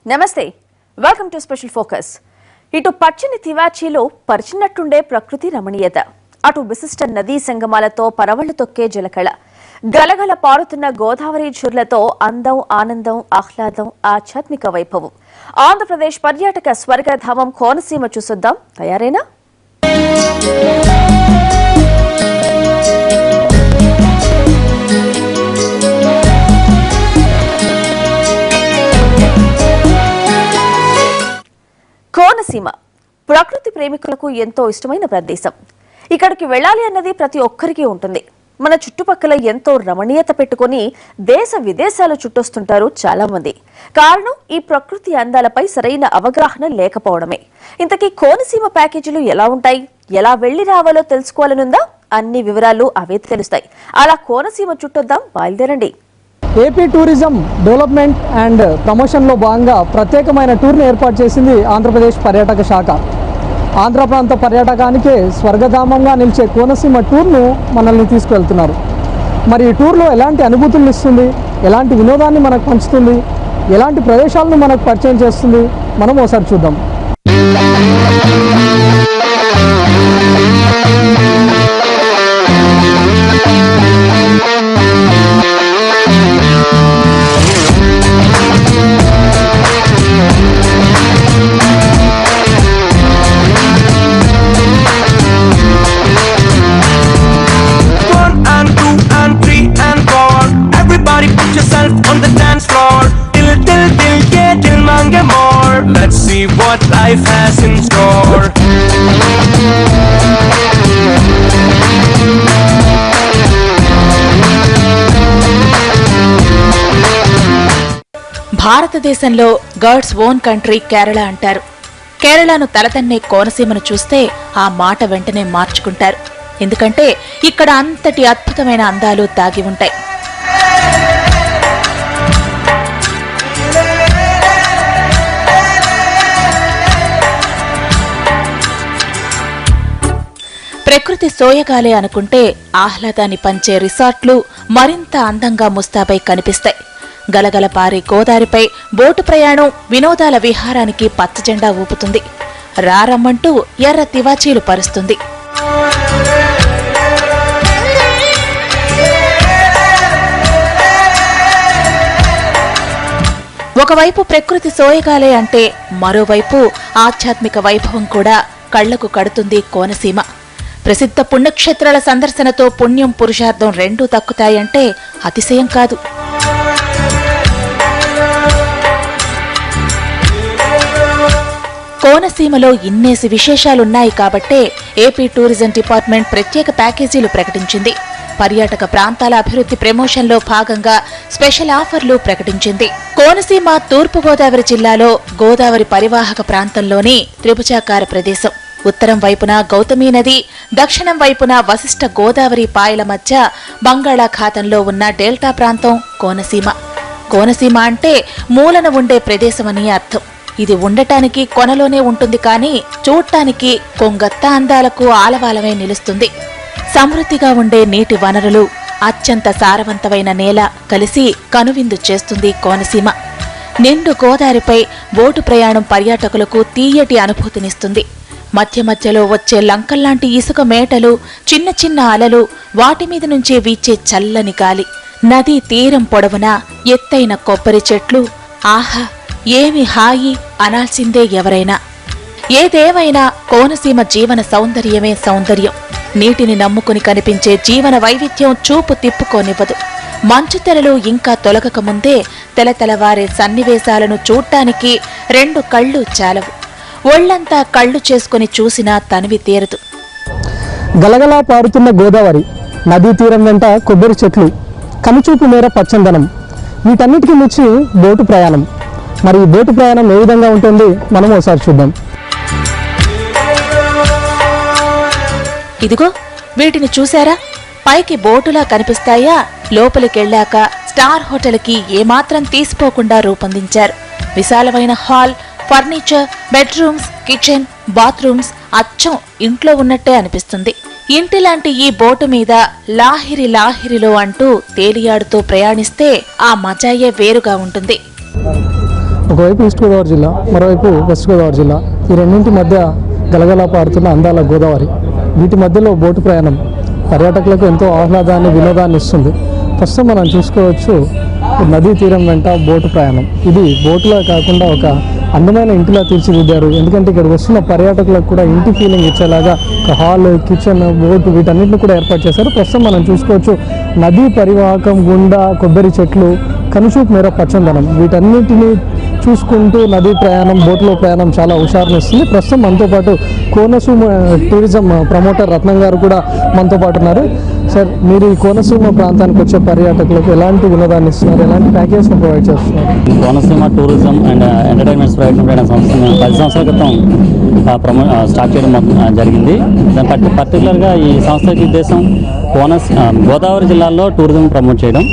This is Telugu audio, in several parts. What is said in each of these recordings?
నమస్తే, వెల్కమ్ టు స్పెషల్ ఫోకస్. ఇటు పచ్చని తివాచీలో పరిచినట్టుండే ప్రకృతి రమణీయత, అటు విశిష్ట నదీ సంగమాలతో పరవళ్లు తొక్కే జలకళ, గలగల పారుతున్న గోదావరి ఝుర్లతో అందం, ఆనందం, ఆహ్లాదం, ఆధ్యాత్మిక వైభవం. ఆంధ్రప్రదేశ్ పర్యాటక స్వర్గధామం కోనసీమ చూసొద్దాం. తయారేనా? కోనసీమ ప్రకృతి ప్రేమికులకు ఎంతో ఇష్టమైన ప్రదేశం. ఇక్కడికి వెళ్ళాలి అన్నది ప్రతి ఒక్కరికి ఉంటుంది. మన చుట్టుపక్కల ఎంతో రమణీయత పెట్టుకుని దేశ విదేశాలు చుట్టొస్తుంటారు చాలా మంది. కారణం ఈ ప్రకృతి అందాలపై సరైన అవగాహన లేకపోవడమే. ఇంతకీ కోనసీమ ప్యాకేజీలు ఎలా ఉంటాయి, ఎలా వెళ్లి రావాలో తెలుసుకోవాలనుందా? అన్ని వివరాలు అవే తెలుస్తాయి. అలా కోనసీమ చుట్టొద్దాం, బయలుదేరండి. ఏపీ టూరిజం డెవలప్మెంట్ అండ్ ప్రమోషన్లో భాగంగా ప్రత్యేకమైన టూర్ను ఏర్పాటు చేసింది ఆంధ్రప్రదేశ్ పర్యాటక శాఖ. ఆంధ్ర ప్రాంత పర్యాటకానికే స్వర్గధామంగా నిలిచే కోనసీమ టూర్ను మనల్ని తీసుకువెళ్తున్నారు. మరి ఈ టూర్లో ఎలాంటి అనుభూతులు ఇస్తుంది, ఎలాంటి వినోదాన్ని మనకు పంచుతుంది, ఎలాంటి ప్రదేశాలను మనకు పరిచయం చేస్తుంది, మనం ఒకసారి చూద్దాం. Let's see what life has in store. భారతదేశంలో గాడ్స్ ఓన్ కంట్రీ కేరళ అంటారు. కేరళను తలతన్నే కోనసీమను చూస్తే ఆ మాట వెంటనే మార్చుకుంటారు. ఎందుకంటే ఇక్కడ అంతటి అద్భుతమైన అందాలు దాగి ఉంటాయి. ప్రకృతి సోయగాలే అనుకుంటే ఆహ్లాదాన్ని పంచే రిసార్ట్లు మరింత అందంగా ముస్తాబై కనిపిస్తాయి. గలగల పారే గోదావరిపై బోటు ప్రయాణం వినోదాల విహారానికి పచ్చజెండా ఊపుతుంది. రారమ్మంటూ ఎర్ర తివాచీలు పరుస్తుంది. ఒకవైపు ప్రకృతి సోయగాలే అంటే మరోవైపు ఆధ్యాత్మిక వైభవం కూడా కళ్లకు కడుతుంది కోనసీమ. ప్రసిద్ధ పుణ్యక్షేత్రాల సందర్శనతో పుణ్యం పురుషార్థం రెండూ దక్కుతాయంటే అతిశయం కాదు. కోనసీమలో ఇన్నేసి విశేషాలున్నాయి కాబట్టే ఏపీ టూరిజం డిపార్ట్మెంట్ ప్రత్యేక ప్యాకేజీలు ప్రకటించింది. పర్యాటక ప్రాంతాల అభివృద్ధి ప్రమోషన్లో భాగంగా స్పెషల్ ఆఫర్లు ప్రకటించింది. కోనసీమ తూర్పుగోదావరి జిల్లాలో గోదావరి పరివాహక ప్రాంతంలోని త్రిభుజాకార ప్రదేశం. ఉత్తరం వైపున గౌతమీ నది, దక్షిణం వైపున వశిష్ఠ గోదావరి పాయల మధ్య బంగాళాఖాతంలో ఉన్న డెల్టా ప్రాంతం కోనసీమ. కోనసీమ అంటే మూలన ఉండే ప్రదేశమని అర్థం. ఇది ఉండటానికి కొనలోనే ఉంటుంది, కానీ చూడటానికి కొంగత్త అందాలకు ఆలవాలమే నిలుస్తుంది. సమృద్ధిగా ఉండే నీటి వనరులు, అత్యంత సారవంతమైన నేల కలిసి కనువిందు చేస్తుంది కోనసీమ. నిండు గోదావరిపై బోటు ప్రయాణం పర్యాటకులకు తీయటి అనుభూతినిస్తుంది. మధ్య మధ్యలో వచ్చే లంకల్లాంటి ఇసుక మేటలు, చిన్న చిన్న అలలు, వాటి మీద నుంచే వీచే చల్లని గాలి, నదీ తీరం పొడవునా ఎత్తైన కొబ్బరి చెట్లు, ఆహా ఏమి హాయి అనాల్సిందే ఎవరైనా. ఏదేమైనా కోనసీమ జీవన సౌందర్యమే సౌందర్యం. నీటిని నమ్ముకుని కనిపించే జీవన వైవిధ్యం చూపు తిప్పుకోనివ్వదు. మంచుతెరలు ఇంకా తొలగకముందే తెలతెలవారే సన్నివేశాలను చూడ్డానికి రెండు కళ్ళు చాలవు. ఒళ్లంతా కళ్ళు చేసుకుని చూసినా తనివి తీరదు. గలగలా పారుతున్న గోదావరి, నదీ తీరం వెంట కొబ్బరి చెట్లు, కనుచూపు మేర పచ్చందనం, వీటన్నిటికీ మించి బోటు ప్రయాణం. మరి ఈ బోటు ప్రయాణం ఏ విధంగా ఉంటుంది, మనం ఒకసారి చూద్దాం. ఇదిగో వీటిని చూశారా? పైకి బోటులా కనిపిస్తాయా? లోపలికెళ్లాక స్టార్ హోటల్కి ఏమాత్రం తీసిపోకుండా రూపొందించారు. విశాలమైన hall, furniture, bedrooms, kitchen, bathrooms అచ్చం ఇంట్లో ఉన్నట్టే అనిపిస్తుంది. ఇంటిలాంటి ఈ బోటు మీద లాహిరి లాహిరిలో అంటూ తేలియాడుతూ ప్రయాణిస్తే ఆ మజాయే వేరుగా ఉంటుంది. ఒకవైపు ఈస్ట్ గోదావరి జిల్లా, మరోవైపు వెస్ట్ గోదావరి జిల్లా. ఈ రెండింటి మధ్య గలగలా పారుతున్న అందాల గోదావరి. వీటి మధ్యలో బోటు ప్రయాణం పర్యాటకులకు ఎంతో ఆహ్లాదాన్ని, వినోదాన్ని ఇస్తుంది. ప్రస్తుతం మనం చూసుకోవచ్చు నదీ తీరం వెంట బోటు ప్రయాణం. ఇది బోటులా కాకుండా ఒక అందమైన ఇంటిలా తీర్చిదిద్దారు. ఎందుకంటే ఇక్కడ వస్తున్న పర్యాటకులకు కూడా ఇంటి ఫీలింగ్ ఇచ్చేలాగా ఒక హాల్, కిచెన్, బోటు వీటన్నిటిని కూడా ఏర్పాటు చేశారు. ప్రస్తుతం మనం చూసుకోవచ్చు నదీ పరివాహకం గుండా కొబ్బరి చెట్లు, కనుచూపు మేర పచ్చందనం, వీటన్నిటిని చూసుకుంటూ నదీ ప్రయాణం, బోట్లో ప్రయాణం చాలా హుషారుని ఇస్తుంది. ప్రస్తుతం మనతో పాటు కోనసీమ టూరిజం ప్రమోటర్ రత్నం గారు కూడా మనతో పాటు ఉన్నారు. సార్, మీరు ఈ కోనసీమ ప్రాంతానికి వచ్చే పర్యాటకులకు ఎలాంటి వినోదాన్ని ఇస్తున్నారు, ఎలాంటి ప్యాకేజ్ని ప్రొవైడ్ చేస్తున్నారు? Konaseema tourism and entertainments private limited సంస్థ 10 సంవత్సరాల క్రితం స్టార్ట్ చేయడం జరిగింది. దాని పర్టికులర్గా ఈ సంస్థకి ఉద్దేశం గోదావరి జిల్లాలో టూరిజం ప్రమోట్ చేయడం,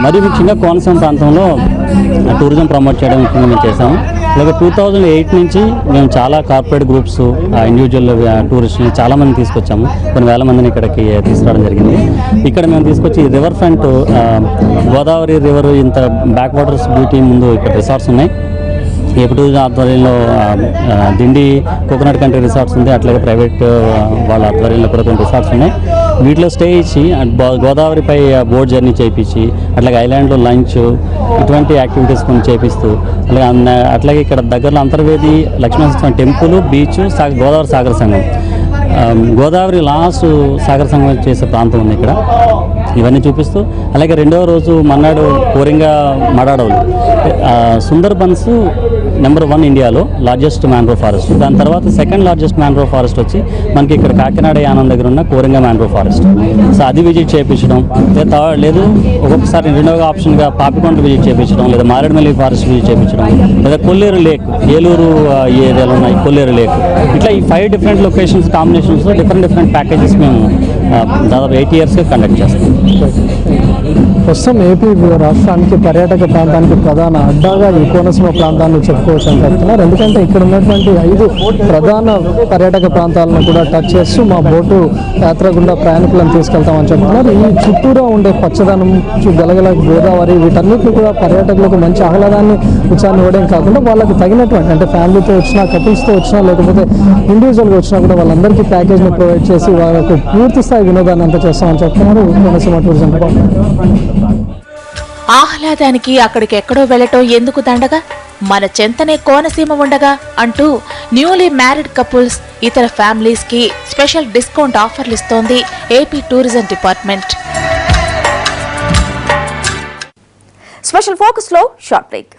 మరీ ముఖ్యంగా కోనసీమ ప్రాంతంలో టూరిజం ప్రమోట్ చేయడం ముఖ్యంగా మేము చేసాము. అలాగే 2008 నుంచి మేము చాలా కార్పొరేట్ గ్రూప్స్, ఇండివిజువల్ టూరిస్టులు చాలామంది తీసుకొచ్చాము. కొన్ని వేల మందిని ఇక్కడికి తీసుకురావడం జరిగింది. ఇక్కడ మేము తీసుకొచ్చి రివర్ ఫ్రంట్, గోదావరి రివర్ ఇంత బ్యాక్ వాటర్స్ బ్యూటీ ముందు ఇక్కడ రిసార్ట్స్ ఉన్నాయి. ఏపీ టూరిజం ఆధ్వర్యంలో దిండి కోకోనట్ కంట్రీ రిసార్ట్స్ ఉంది. అట్లాగే ప్రైవేట్ వాళ్ళ ఆధ్వర్యంలో కూడా కొన్ని రిసార్ట్స్ ఉన్నాయి. వీటిలో స్టే ఇచ్చి గోదావరిపై బోట్ జర్నీ చేయించి, అట్లాగే ఐలాండ్లో లంచ్, ఇటువంటి యాక్టివిటీస్ కొన్ని చేపిస్తూ, అట్లాగే ఇక్కడ దగ్గరలో అంతర్వేది లక్ష్మీనరసింహ టెంపుల్, బీచ్, గోదావరి సాగర సంఘం, గోదావరి లాస్ట్ సాగర సంఘం చేసే ప్రాంతం ఉంది ఇక్కడ. ఇవన్నీ చూపిస్తూ, అలాగే రెండవ రోజు మన్నాడు కోరింగా మడాడవులు, సుందర్బన్స్ నెంబర్ 1 ఇండియాలో లార్జెస్ట్ మ్యాంగ్రోవ్ ఫారెస్ట్. దాని తర్వాత సెకండ్ లార్జెస్ట్ మ్యాంగ్రోవ్ ఫారెస్ట్ వచ్చి మనకి ఇక్కడ కాకినాడ యానం దగ్గర ఉన్న కోరింగా మ్యాంగ్రోవ్ ఫారెస్ట్. సో అది విజిట్ చేయించడం, లేదు ఒక్కొక్కసారి రెండవ ఆప్షన్గా పాపికొండ విజిట్ చేయించడం, లేదా మారేడుమల్లి ఫారెస్ట్ విజిట్ చేయించడం, లేదా కొల్లేరు లేక్, ఏలూరు ఈ ఏరియాలో ఉన్నాయి కొల్లేరు లేక్. ఇట్లా ఈ 5 డిఫరెంట్ లొకేషన్స్ కాంబినేషన్స్లో డిఫరెంట్ ప్యాకేజెస్ మేము దాదాపు 8 ఇయర్స్గా కండక్ట్ చేస్తాం. ప్రస్తుతం ఏపీ రాష్ట్రానికి పర్యాటక ప్రాంతానికి ప్రధాన అడ్డాగా ఈ కోనసీమ ప్రాంతాన్ని చెప్పుకోవచ్చు అని చెప్తున్నారు. ఎందుకంటే ఇక్కడ ఉన్నటువంటి 5 ప్రధాన పర్యాటక ప్రాంతాలను కూడా టచ్ చేస్తూ మా బోటు యాత్ర గుండా ప్రయాణికులను తీసుకెళ్తామని చెప్తున్నారు. ఈ చుట్టూరా ఉండే పచ్చదనం, గలగల గోదావరి, వీటన్నిటిని కూడా పర్యాటకులకు మంచి ఆహ్లాదాన్ని, ఉత్సాహాన్ని ఇవ్వడం కాకుండా వాళ్ళకి తగినటువంటి, అంటే ఫ్యామిలీతో వచ్చినా, కపుల్స్తో వచ్చినా, లేకపోతే ఇండివిజువల్గా వచ్చినా కూడా వాళ్ళందరికీ ప్యాకేజ్ని ప్రొవైడ్ చేసి వాళ్ళకు పూర్తి స్థాయి వినోదాన్ని అంతా చేస్తామని చెప్తున్నారు కోనసీమ టూరిజం డిపార్ట్మెంట్. ఆహ్లాదానికి అక్కడికి ఎక్కడో వెళ్ళటం ఎందుకు దండగా, మన చెంతనే కోనసీమ ఉండగా అంటూ న్యూలీ మ్యారీడ్ కపుల్స్, ఇతర ఫ్యామిలీస్ కి స్పెషల్ డిస్కౌంట్ ఆఫర్లు ఇస్తోంది AP tourism department. Special focus లో షార్ట్ బ్రేక్.